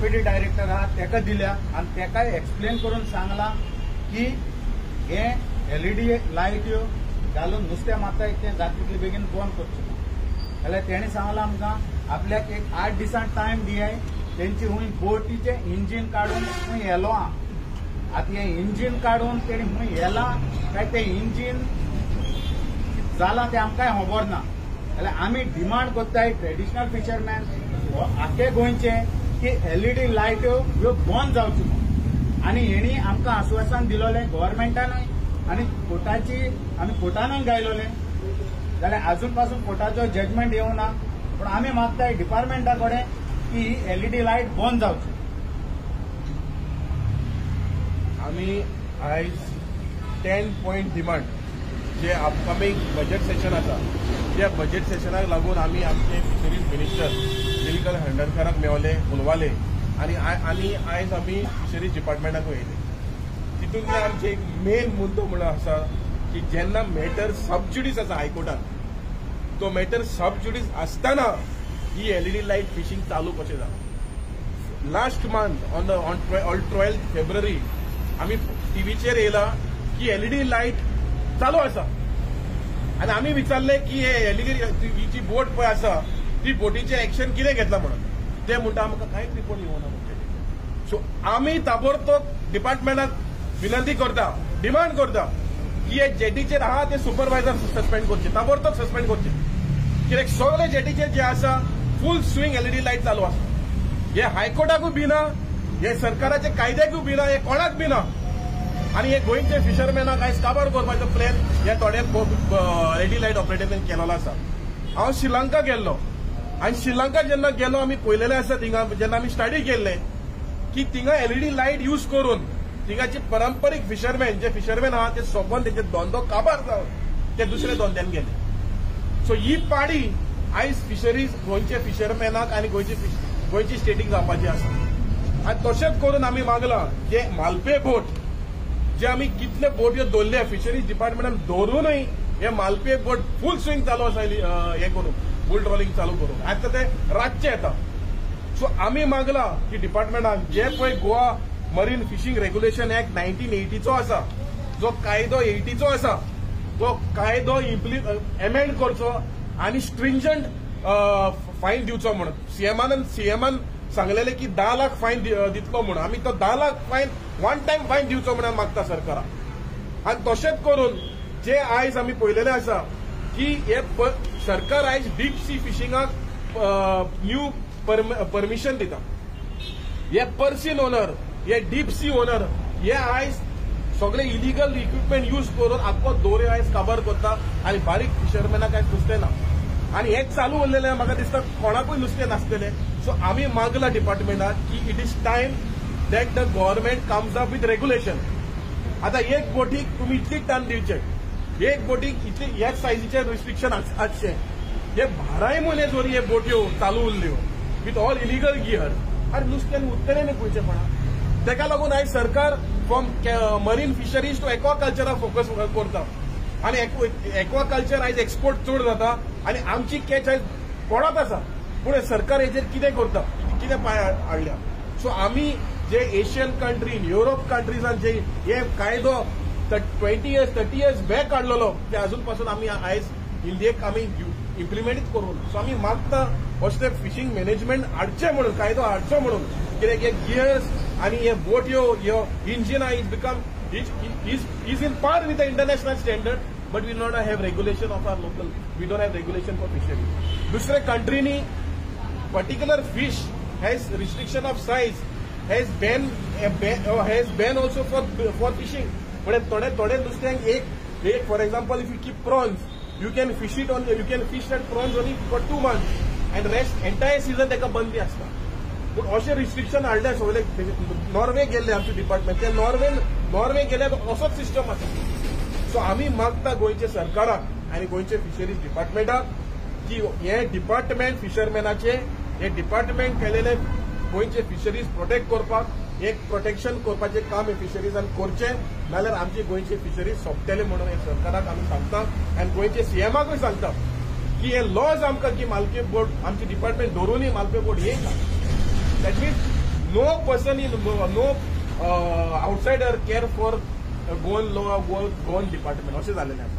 Deputy director आहा ताका दिल्या आणि ताका एक्सप्लेन करून सांगला की हे एलईडी लायट ह्यो घालून नुस्तें मारता ते जातले बेगीन बंद करचें जाल्यार तेणें सांगलां आमकां आपल्याक एक 8 दिसां टायम दियाय तेंची हुंय बोटीचें इंजीन काडून हुंय येलो आहा आतां हें इंजीन काडून तेणी हुंय येला काय तें इंजीन जालां तें आमकां खबर ना जाल्यार आमी डिमांड कोत्ताय ट्रेडिशनल फिशरमॅन आख्खे गोंयचे की एलईडी लायट ह्यो बंद जावच्यो म्हणून आनी हेणी आमकां आश्वासन दिलोलें गव्हर्मेंटानूय आनी कोर्टाची आमी कोर्टानूय गायलोलें जाल्यार अजून पासून कोर्टाचो जजमेंट येवना पूण आमी मागताय डिपार्टमेंटा कडेन की ही एलईडी लायट बंद जावची. आमी आयज 10 पॉयंट डिमांड जे अपकमिंग बजेट सेशन आसा त्या बजेट सेशनाक लागून आमी आमचे फिशरीज मिनिस्टर निलकंठ हळदणकराक मेवले उलवाले आनी आयज आमी फिशरीज डिपार्टमेंटाक वयले. तितून आमचे एक मेन मुद्दो म्हणून आसा की जेन्ना मॅटर सबज्युडीस आसा हायकोर्टात तो मॅटर सबज्युडीस आसतना ही एलईडी लायट फिशिंग चालू कशें जालें. लास्ट मंथ ऑन 12 फेब्रुवारी आमी टीव्हीचेर येयला की एलईडी लायट चालू आसा आनी आमी विचारले की हे एलईडी जी बोट पळय आसा ती बोटीचें एक्शन कितें घेतला म्हणून ते म्हणटा आमकां कांयच रिपोर्ट येवना म्हणटा. सो आमी ताबडतोब डिपार्टमेंटाक विनंती करता डिमांड करता की हे जेटीचेर आहा ते सुपरवायझर सस्पेंड करचे ताबडतोब सस्पेंड करचे कित्याक सगळे जेटीचेर जे आसा फुल स्विंग एलईडी लायट चालू आसा. हे हायकोर्टाकूय भिना हे सरकाराचे कायद्याकूय भिना हे कोणाक भिना आनी हे गोंयचे फिशरमॅनाक आयज काबार करपाचो प्लॅन हे थोडे एलईडी लायट ऑपरेटरांनी केलेलो आसा. हांव श्रीलंका गेल्लो आनी श्रीलंका जेन्ना गेलो आमी पळयलेलें आसा थिंगा जेन्ना आमी स्टडी केल्ले की थिंगा एलईडी लायट यूज करून थिंगाचे पारंपारीक फिशरमॅन जे फिशरमॅन आहा ते सोंपोवन तेचे धंदो काबार जावन ते दुसरे धंद्यान गेले. सो ही पाडी आयज फिशरीज गोंयचे फिशरमॅनाक आनी गोंयची स्टेटीक जावपाची आसा. आनी तशेंच करून आमी मागलां जे मालपे बोट जे आमी कितले बोट ह्यो दवरले फिशरीज डिपार्टमेंटान दवरूनय हे मालपे बोट फुल स्विंग चालू आसा हे करून बुल ट्रॉलिंग चालू करून आतां ते रातचे येता. सो आमी मागलां की डिपार्टमेंटान जे पळय Goa marine fishing regulation act 1980चो आसा जो कायदो 80चो आसा तो कायदो एमेंड करचो आनी स्ट्रिंजंट फायन दिवचो म्हणून सीएमान सांगलेले की 10 लाख फायन दितलो म्हणून आमी तो 10 लाख फायन वन टायम फायन दिवचो म्हणून मागता सरकाराक. आनी तशेंच करून जे आयज आमी पळयलेले आसा की हे सरकार आयज डीप सी फिशिंगाक न्यू परमिशन दिता. हे पर्सिन ओनर हे डीप सी ओनर हे आयज सगळे इलिगल इक्विपमेंट यूज करून आख्खो दोरे आयज काबार करता आनी बारीक फिशरमॅनाक आयज नुस्तें ना आनी हेच चालू उरलेलें म्हाका दिसता कोणाकूय नुस्तें नासलेलें. सो आमी मागला डिपार्टमेंटाक की it is time that the government comes up with regulation. आतां एक बोटीक तुमी इतली टन दिवचे एक बोटीक इतली ह्याच सायजीचे रिस्ट्रिक्शन आसचे हे 12 म्हयने जरी हे बोट्यो चालू उरल्यो विथ ऑल इलिगल गियर आनी नुस्तें उरतलें न्ही गोंयचेपणा. तेका लागून आयज सरकार फ्रॉम मरीन फिशरीज टू एक्वाकल्चराक फोकस करता आनी एक्वाकल्चर आयज एक्सपोर्ट चड जाता आनी आमची कॅच आयज पडत आसा पूण सरकार हेजेर कितें करता कितें पांय हाडल्या. सो आमी जे एशियन कंट्रीन युरोप कंट्रीजान जे हे कायदो 20 years 30 years बॅक काडलेलो ते अजून पासून आमी आयज इंडियेक आमी इम्प्लिमेंटूच करूं. सो आमी मागता अशें फिशींग मॅनेजमेंट हाडचें म्हणून कायदो हाडचो म्हणून कित्याक हे गियर्स आनी हे बोट ह्यो इंजिना is become is in par with the international standard but we do not have regulation of our local we don't have regulation for fishery. Dusre country ni particular fish has restriction of size has ban also for fishing but tode नुस्त्यांक एक for example if you keep prawns you can fish that prawns only for 2 months and rest entire season teka bandi asta. पूण अशें restriction हाडले सगळे Norway गेल्ले आमचे department ते Norway गेले असोच सिस्टम आसा. सो आमी मागता गोंयचे सरकाराक आनी गोंयचे फिशरीज डिपार्टमेंटाक की हे डिपार्टमेंट फिशरमॅनाचे हे डिपार्टमेंट केलेले गोंयचे फिशरीज प्रोटेक्ट करपाक एक प्रोटेक्शन करपाचें काम हे फिशरीजान करचें नाल्यार आमचे गोंयचे फिशरीज सोंपतले म्हणून हे सरकाराक आमी सांगता आनी गोंयचे सीएमाकूय सांगता की हे लॉज आमकां की मालकी बोर्ड आमचे डिपार्टमेंट धरूनय मालकी बोर्ड येयना. That means no person in no outsider care for Goan department अशें जालेलें आसा.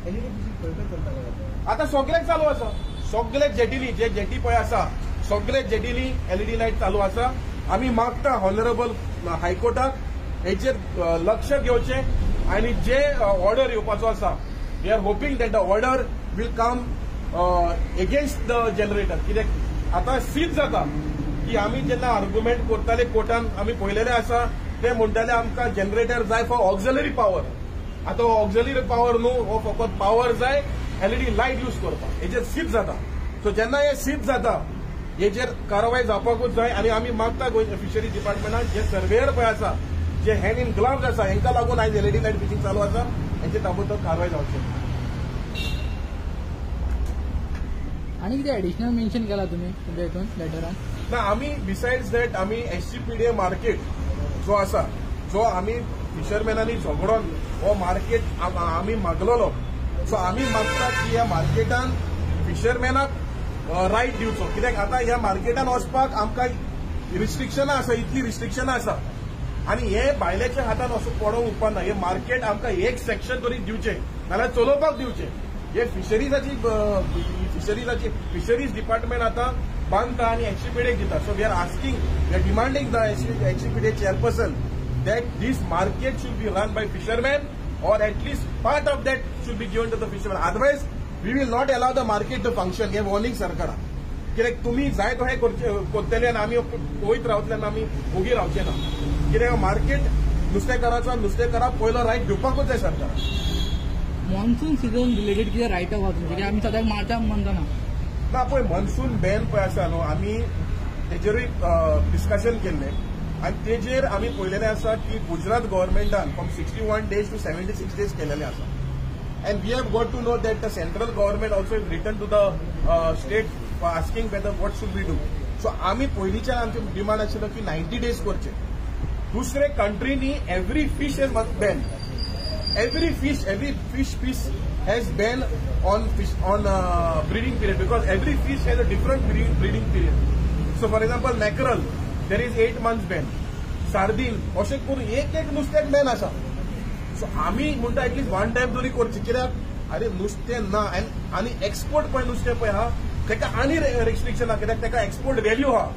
आता सगळ्याक चालू आसा. सगळे जेटीनी जे जेटी पळय आसा सगळे जेटीनी एलईडी लायट चालू आसा. आमी मागता हॉनरेबल हायकोर्टाक हेचेर लक्ष घेवचें आनी जे ऑर्डर येवपाचो आसा we are hoping that the order will come against the generator. कित्याक आतां सीज जाता की आमी जेन्ना आर्ग्युमेंट करताले कोर्टान आमी पळयलेलें आसा ते म्हणटाले आमकां जनरेटर जाय फॉर ऑक्झिलरी पॉवर. आतां ऑक्झिलरी पॉवर न्हू हो फकत पॉवर जाय एलईडी लायट यूज करपाक. हेचेर सीज जाता. सो जेन्ना हे सीज जाता हेचेर कारवाय जावपाकूच जाय आनी आमी मागता गोंय फिशरी डिपार्टमेंटान जे सर्वेयर पळय आसा जे हँड इन ग्लव्स आसा हेंका लागून आयज एलईडी लायट फिशींग चालू आसा हेंचेर ताबडतोब कारवाय जावची. आणि कितें एडिशनल मेन्शन केला तुम्ही तुमच्या हितून लेटरान? ना आमी बिसायड्स दॅट आमी एससीपीडीए मार्केट जो आसा जो आमी फिशरमॅनांनी झगडोन हो मार्केट आमी मागलोलो. सो आमी मागता की ह्या मार्केटान फिशरमॅनाक रायट दिवचो. कित्याक आतां ह्या मार्केटान वचपाक आमकां रिस्ट्रिक्शनां आसा इतली रिस्ट्रिक्शनां आसा आनी हे भायल्याच्या हातान असो पडोवंक उपकारना. हे मार्केट आमकां एक सेक्शन तरी दिवचें नाल्यार चलोवपाक दिवचें. हे फिशरीज डिपार्टमेंट आतां बांदता आनी एचसीपीडीक दिता. So we are asking we are demanding the HCPD chairperson that this market should be run by fishermen or at least part of that should be given to the fishermen. Otherwise, we will not allow the market to function. हे warning सरकारा. कित्याक तुमी जाय तो हे करतले आनी आमी पळयत रावतले आनी आमी ओगी रावचे ना. कित्याक मार्केट नुस्तेकाराक पयलो रायट दिवपाकूच जाय सरकाराक. मॉन्सून सीझन रिलेटेड कितें रायट आहा तुमचे? आमी सद्याक मार्चाक म्हणटा ना पळय मॉन्सून बॅन पळय आसा न्हू आमी तेजेरूय डिस्कशन केल्लें आनी तेजेर आमी पळयलेलें आसा की गुजरात गव्हर्मेंटान फ्रॉम 61 days to 76 days केलेलें आसा. And we have got to know that the central government also has written to the state for asking whether what should we do. So आमी पयलींच्यान आमचे डिमांड आशिल्लो की 90 days करचे. दुसरे कंट्रीनी every fish has ban. Every fish piece has ban on breeding period because every fish has a different breeding period. So for example mackerel there is 8 months ban. Sardine अशें करून एक नुस्त्याक ban आसा. So आमी म्हणटा at least one time तरी करची. कित्याक अरे नुस्तें ना आनी एक्सपोर्ट पळय नुस्तें पळय आहा तेका आनी रिस्ट्रिक्शन आहा. कित्याक तेका एक्सपोर्ट व्हॅल्यू आहा.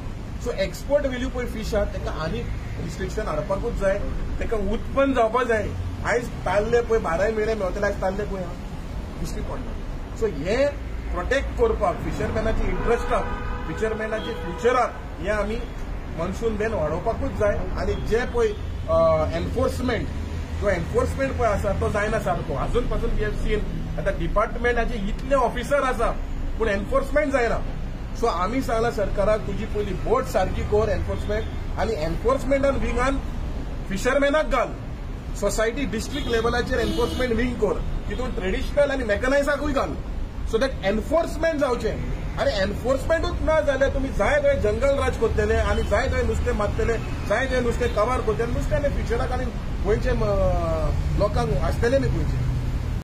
सो एक्सपोर्ट व्हॅल्यू पळय फिश आहा तेका आनी रिस्ट्रिक्शन हाडपाकूच जाय. तेका उत्पन्न जावपाक जाय. आयज ताल्ले पळय 12 म्हयने मेवतले आयज ताल्ले पळय आहा दिश्टी पडना. सो हे प्रोटेक्ट करपाक फिशरमॅनाची इंट्रस्टाक फिशरमॅनाच्या फ्युचराक हे आमी मॉन्सून बॅन वाडोवपाकूच जाय. आनी जे पळय एनफोर्समेंट जो एनफोर्समेंट पळय आसा तो जायना सारको. अजून पासून वी हॅव सीन आतां डिपार्टमेंटाचे इतले ऑफिसर आसा पूण एनफोर्समेंट जायना. सो आमी सांगला सरकाराक तुजी पयली बोट सारकी कर एनफोर्समेंट आनी एनफोर्समेंटान विंगान फिशरमॅनाक घाल. सोसायटी डिस्ट्रिक्ट लेवलाचेर एनफोर्समेंट विंग कर. तितून ट्रेडिशनल आनी मेकनायजाकूय घाल सो दॅट एनफोर्समेंट जावचें. अरे एनफोर्समेंटूच ना जाल्यार तुमी जाय थंय जंगल राज करतले आनी जाय थंय नुस्तें मारतले जाय थंय नुस्तें कवर करतले नुस्तें आनी फिशराक आनी गोंयचे लोकांक आसतले न्ही गोंयचे.